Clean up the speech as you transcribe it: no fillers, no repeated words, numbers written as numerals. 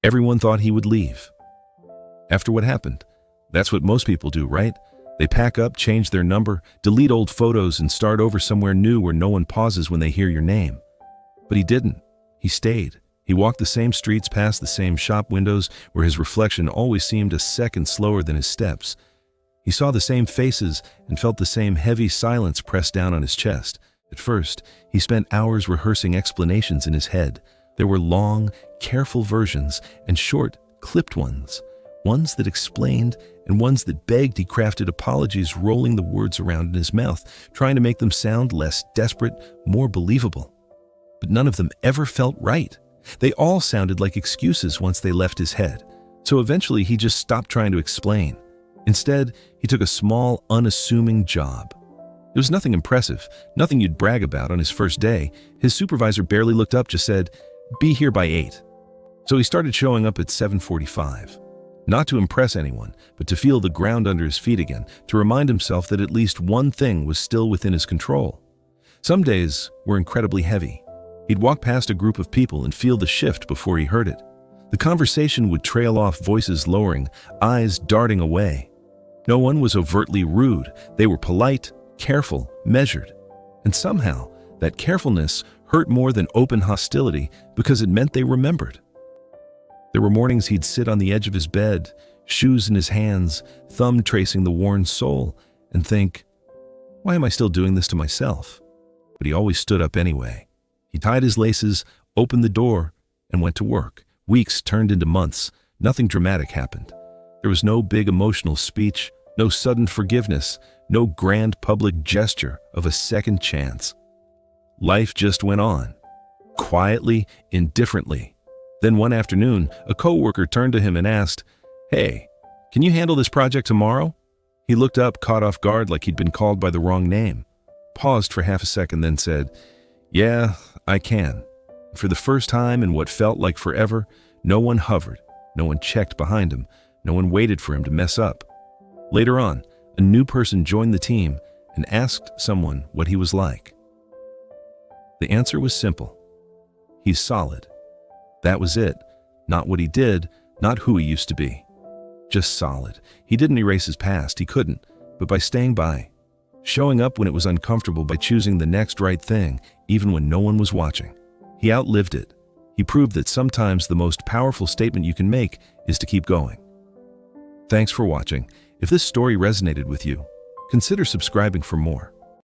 Everyone thought he would leave. After what happened, that's what most people do, right? They pack up, change their number, delete old photos, and start over somewhere new where no one pauses when they hear your name. But he didn't. He stayed. He walked the same streets, past the same shop windows where his reflection always seemed a second slower than his steps. He saw the same faces and felt the same heavy silence press down on his chest. At first, he spent hours rehearsing explanations in his head. There were long, careful versions and short, clipped ones. Ones that explained and ones that begged. He crafted apologies, rolling the words around in his mouth, trying to make them sound less desperate, more believable. But none of them ever felt right. They all sounded like excuses once they left his head. So eventually he just stopped trying to explain. Instead, he took a small, unassuming job. It was nothing impressive, nothing you'd brag about on his first day. His supervisor barely looked up, just said, "Be here by 8." So he started showing up at 7:45. Not to impress anyone, but to feel the ground under his feet again, to remind himself that at least one thing was still within his control. Some days were incredibly heavy. He'd walk past a group of people and feel the shift before he heard it. The conversation would trail off, voices lowering, eyes darting away. No one was overtly rude. They were polite, careful, measured. And somehow, that carefulness hurt more than open hostility because it meant they remembered. There were mornings he'd sit on the edge of his bed, shoes in his hands, thumb tracing the worn sole, and think, "Why am I still doing this to myself?" But he always stood up anyway. He tied his laces, opened the door, and went to work. Weeks turned into months. Nothing dramatic happened. There was no big emotional speech, no sudden forgiveness, no grand public gesture of a second chance. Life just went on, quietly, indifferently. Then one afternoon, a coworker turned to him and asked, "Hey, can you handle this project tomorrow?" He looked up, caught off guard like he'd been called by the wrong name, paused for half a second, then said, "Yeah, I can." For the first time in what felt like forever, no one hovered, no one checked behind him, no one waited for him to mess up. Later on, a new person joined the team and asked someone what he was like. The answer was simple. He's solid. That was it. Not what he did, not who he used to be. Just solid. He didn't erase his past, he couldn't, but by staying by, showing up when it was uncomfortable, by choosing the next right thing, even when no one was watching. He outlived it. He proved that sometimes the most powerful statement you can make is to keep going. Thanks for watching. If this story resonated with you, consider subscribing for more.